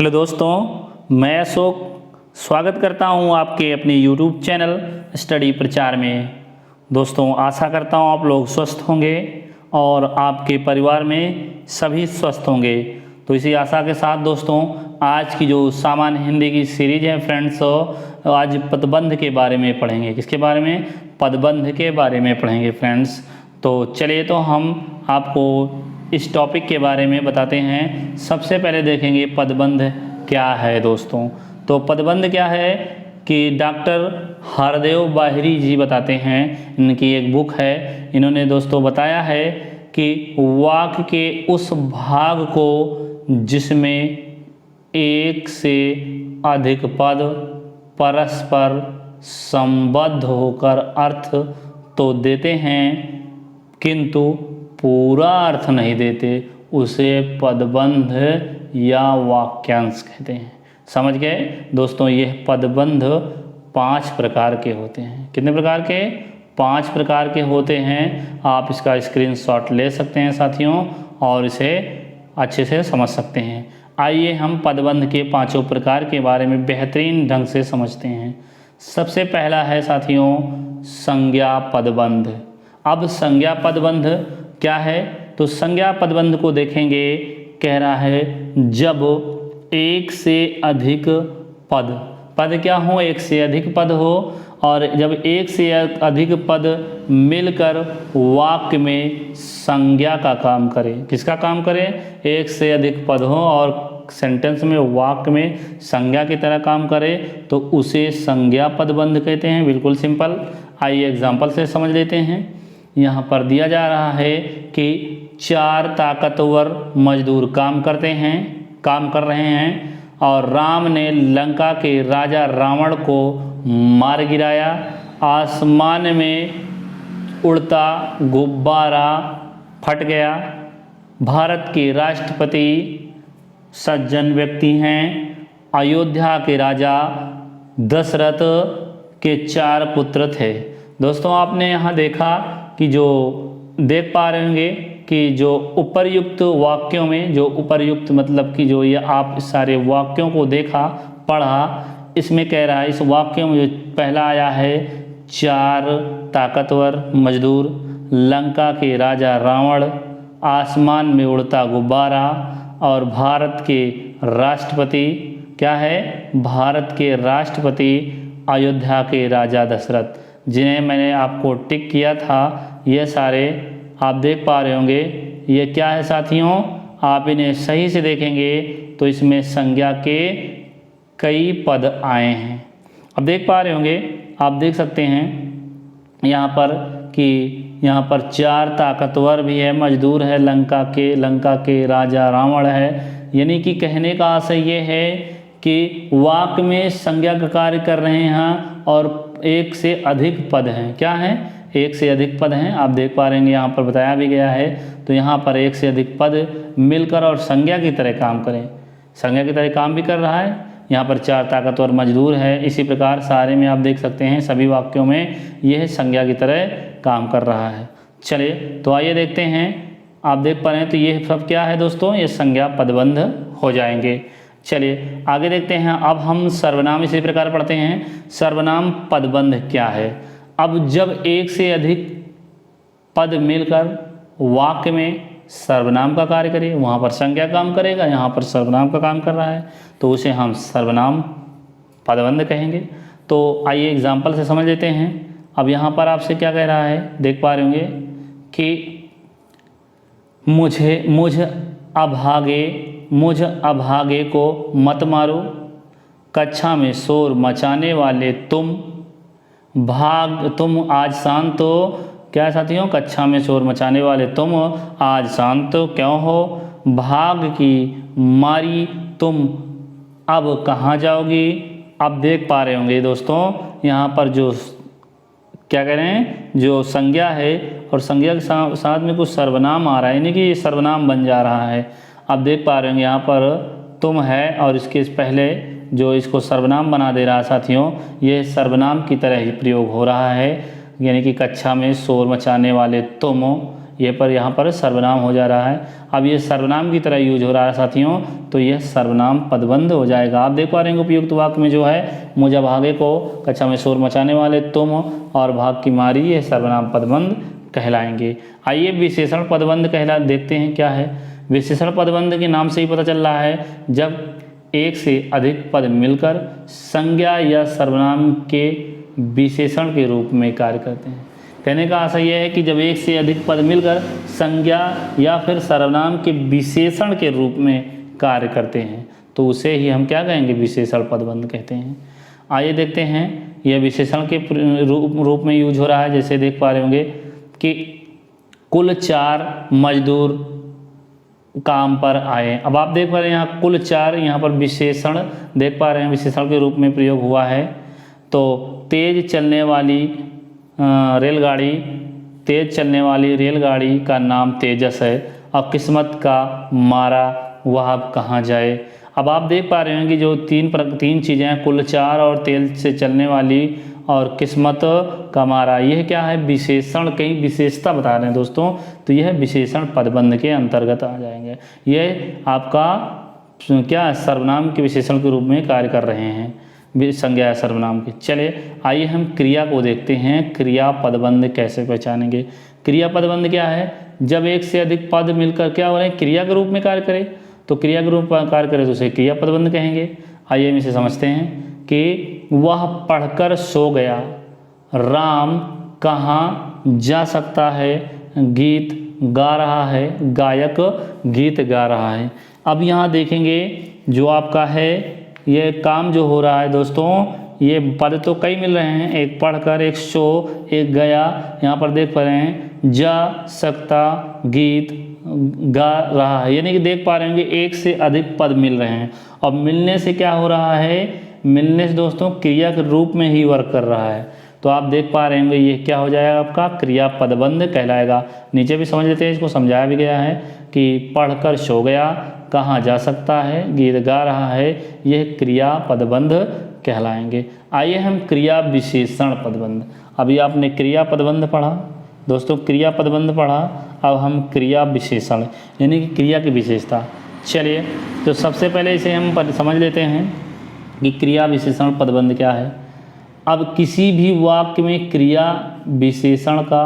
Hello दोस्तों, मैं अशोक स्वागत करता हूं आपके अपने YouTube चैनल स्टडी प्रचार में। दोस्तों, आशा करता हूं आप लोग स्वस्थ होंगे और आपके परिवार में सभी स्वस्थ होंगे। तो इसी आशा के साथ दोस्तों, आज की जो सामान्य हिंदी की सीरीज है फ्रेंड्स, आज पदबंध के बारे में पढ़ेंगे। किसके बारे में? पदबंध के बारे में पढ़ेंगे फ्रेंड्स। तो चलिए, तो हम आपको इस टॉपिक के बारे में बताते हैं। सबसे पहले देखेंगे पदबंध क्या है दोस्तों। तो पदबंध क्या है कि डॉक्टर हरदेव बाहरी जी बताते हैं, इनकी एक बुक है। इन्होंने दोस्तों बताया है कि वाक्य के उस भाग को जिसमें एक से अधिक पद परस्पर संबद्ध होकर अर्थ तो देते हैं किंतु पूरा अर्थ नहीं देते, उसे पदबंध या वाक्यांश कहते हैं। समझ गए दोस्तों? ये पदबंध 5 प्रकार के होते हैं। कितने प्रकार के? 5 प्रकार के होते हैं। आप इसका स्क्रीनशॉट ले सकते हैं साथियों और इसे अच्छे से समझ सकते हैं। आइए हम पदबंध के 5 प्रकार के बारे में बेहतरीन ढंग से समझते हैं। सबसे पहला है साथियों संज्ञा पदबंध। अब संज्ञा पदबंध क्या है? तो संज्ञा पदबंध को देखेंगे। कह रहा है जब एक से अधिक पद क्या हो? एक से अधिक पद हो, और जब एक से अधिक पद मिलकर वाक्य में संज्ञा का काम करे। किसका काम करे? एक से अधिक पद हो और सेंटेंस में वाक्य में संज्ञा की तरह काम करे तो उसे संज्ञा पदबंध कहते हैं। बिल्कुल सिंपल। आइए एग्जाम्पल से समझ लेते हैं। यहाँ पर दिया जा रहा है कि 4 ताकतवर मजदूर काम कर रहे हैं और राम ने लंका के राजा रावण को मार गिराया। आसमान में उड़ता गुब्बारा फट गया। भारत के राष्ट्रपति सज्जन व्यक्ति हैं। अयोध्या के राजा दशरथ के 4 पुत्र थे। दोस्तों, आपने यहाँ देखा कि जो देख पा रहे होंगे कि जो उपर्युक्त वाक्यों में, जो उपर्युक्त मतलब कि जो ये आप सारे वाक्यों को देखा पढ़ा, इसमें कह रहा है इस वाक्यों में जो पहला आया है 4 ताकतवर मजदूर, लंका के राजा रावण, आसमान में उड़ता गुब्बारा और भारत के राष्ट्रपति। क्या है? भारत के राष्ट्रपति अयोध्या के राजा दशरथ, जिन्हें मैंने आपको टिक किया था। ये सारे आप देख पा रहे होंगे। ये क्या है साथियों? आप इन्हें सही से देखेंगे तो इसमें संज्ञा के कई पद आए हैं। अब देख पा रहे होंगे, आप देख सकते हैं यहाँ पर कि यहाँ पर 4 ताकतवर भी है, मजदूर है, लंका के राजा रावण है। यानी कि कहने का आशय ये है कि वाक्य में संज्ञा का कार्य कर रहे हैं और एक से अधिक पद हैं। क्या है? एक से अधिक पद हैं। आप देख पा रहे हैं यहाँ पर बताया भी गया है। तो यहाँ पर एक से अधिक पद मिलकर और संज्ञा की तरह काम करें, संज्ञा की तरह काम भी कर रहा है। यहाँ पर 4 ताकतवर मजदूर है। इसी प्रकार सारे में आप देख सकते हैं सभी वाक्यों में यह संज्ञा की तरह काम कर रहा है। चलिए, तो आइए देखते हैं। आप देख पा रहे हैं तो ये सब क्या है दोस्तों? ये संज्ञा पदबंध हो जाएंगे। चलिए आगे देखते हैं। अब हम सर्वनाम इसी प्रकार पढ़ते हैं। सर्वनाम पदबंध क्या है? अब जब एक से अधिक पद मिलकर वाक्य में सर्वनाम का कार्य करे, वहाँ पर संज्ञा काम करेगा, यहाँ पर सर्वनाम का काम कर रहा है तो उसे हम सर्वनाम पदबंध कहेंगे। तो आइए एग्जाम्पल से समझ लेते हैं। अब यहाँ पर आपसे क्या कह रहा है? देख पा रहे होंगे कि मुझ अभागे को मत मारो, कक्षा में शोर मचाने वाले तुम आज शांत हो। क्या है साथियों? कक्षा में शोर मचाने वाले तुम आज शांत क्यों हो? भाग की मारी तुम अब कहाँ जाओगी? अब देख पा रहे होंगे दोस्तों, यहाँ पर जो क्या कह रहे हैं, जो संज्ञा है और संज्ञा के साथ में कुछ सर्वनाम आ रहा है, यानी कि ये सर्वनाम बन जा रहा है। आप देख पा रहे होंगे यहाँ पर तुम है और इसके पहले जो इसको सर्वनाम बना दे रहा है साथियों, ये सर्वनाम की तरह ही प्रयोग हो रहा है। यानी कि कक्षा में शोर मचाने वाले तुम, ये पर यहाँ पर सर्वनाम हो जा रहा है। अब ये सर्वनाम की तरह यूज हो रहा है साथियों, तो यह सर्वनाम पदबंध हो जाएगा। आप देख पा रहे हैं उपयुक्त वाक्य में जो है मुझे भागे को, कक्षा में शोर मचाने वाले तुम और भाग की मारी, ये सर्वनाम पदबंध कहलाएंगे। आइए विशेषण पदबंध कहला देखते हैं क्या है। विशेषण पदबंध के नाम से ही पता चल रहा है जब एक से अधिक पद मिलकर संज्ञा या सर्वनाम के विशेषण के रूप में कार्य करते हैं। कहने का आशय यह है कि जब एक से अधिक पद मिलकर संज्ञा या फिर सर्वनाम के विशेषण के रूप में कार्य करते हैं तो उसे ही हम क्या कहेंगे, विशेषण पदबंध कहते हैं। आइए देखते हैं यह विशेषण के रूप में यूज हो रहा है। जैसे देख पा रहे होंगे कि कुल 4 मजदूर काम पर आए। अब आप देख पा रहे हैं यहाँ कुल 4, यहाँ पर विशेषण देख पा रहे हैं, विशेषण के रूप में प्रयोग हुआ है। तो तेज चलने वाली रेलगाड़ी का नाम तेजस है और किस्मत का मारा वह अब कहाँ जाए। अब आप देख पा रहे हैं कि जो तीन चीज़ें हैं, कुल 4 और तेल से चलने वाली और किस्मत का मारा, यह क्या है, विशेषण, कई विशेषता बता रहे हैं दोस्तों, तो यह विशेषण पदबंध के अंतर्गत आ जाएंगे। यह आपका क्या सर्वनाम के विशेषण के रूप में कार्य कर रहे हैं, संज्ञा या सर्वनाम के। चलिए आइए हम क्रिया को देखते हैं, क्रिया पदबंध कैसे पहचानेंगे। क्रिया पदबंध क्या है, जब एक से अधिक पद मिलकर क्या हो रहे हैं, क्रिया के रूप में कार्य करे, तो क्रिया के रूप में कार्य करे तो उसे क्रिया पदबंध कहेंगे। आइए हम इसे समझते हैं कि वह पढ़कर सो गया, राम कहाँ जा सकता है, गीत गा रहा है, गायक गीत गा रहा है। अब यहाँ देखेंगे जो आपका है ये काम जो हो रहा है दोस्तों, ये पद तो कई मिल रहे हैं, एक पढ़कर, एक सो, एक गया। यहाँ पर देख पा रहे हैं जा सकता, गीत गा रहा है, यानी कि देख पा रहे हैं कि एक से अधिक पद मिल रहे हैं। अब मिलने से क्या हो रहा है, मिलने से दोस्तों क्रिया के रूप में ही वर्क कर रहा है। तो आप देख पा रहे होंगे ये क्या हो जाएगा, आपका क्रिया पदबंध कहलाएगा। नीचे भी समझ लेते हैं, इसको समझाया भी गया है कि पढ़कर सो गया, कहाँ जा सकता है, गीत गा रहा है, यह क्रिया पदबंध कहलाएंगे। आइए हम क्रिया विशेषण पदबंध, अभी आपने क्रिया पदबंध पढ़ा दोस्तों, क्रिया पदबंध पढ़ा, अब हम क्रिया विशेषण यानी कि क्रिया की विशेषता। चलिए तो सबसे पहले इसे हम समझ लेते हैं कि क्रिया विशेषण पदबंध क्या है। अब किसी भी वाक्य में क्रिया विशेषण का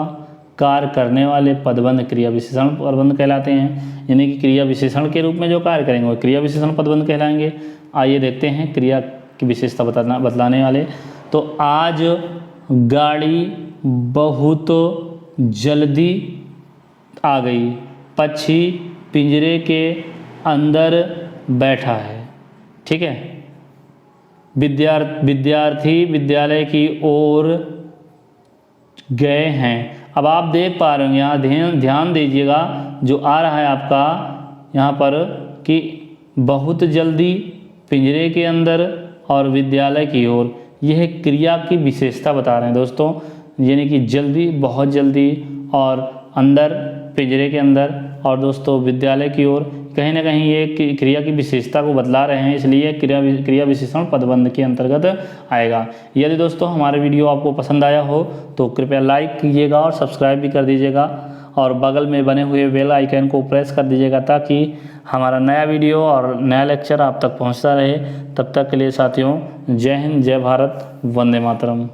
कार्य करने वाले पदबंध क्रिया विशेषण पदबंध कहलाते हैं, यानी कि क्रिया विशेषण के रूप में जो कार्य करेंगे वो क्रिया विशेषण पदबंध कहलाएंगे। आइए देखते हैं क्रिया की विशेषता बतलाने वाले। तो आज गाड़ी बहुत जल्दी आ गई, पक्षी पिंजरे के अंदर बैठा है, ठीक है, विद्यार्थी विद्यालय की ओर गए हैं। अब आप देख पा रहे हैं यहाँ ध्यान दीजिएगा जो आ रहा है आपका यहाँ पर कि बहुत जल्दी, पिंजरे के अंदर और विद्यालय की ओर, यह क्रिया की विशेषता बता रहे हैं दोस्तों, यानी कि जल्दी, बहुत जल्दी और अंदर, पिंजरे के अंदर और दोस्तों विद्यालय की ओर, कहीं ना कहीं ये क्रिया की विशेषता को बतला रहे हैं, इसलिए क्रिया विशेषण पदबंध के अंतर्गत आएगा। यदि दोस्तों हमारा वीडियो आपको पसंद आया हो तो कृपया लाइक कीजिएगा और सब्सक्राइब भी कर दीजिएगा और बगल में बने हुए बेल आइकन को प्रेस कर दीजिएगा ताकि हमारा नया वीडियो और नया लेक्चर आप तक पहुंचता रहे। तब तक के लिए साथियों, जय हिंद, जय भारत, वंदे मातरम।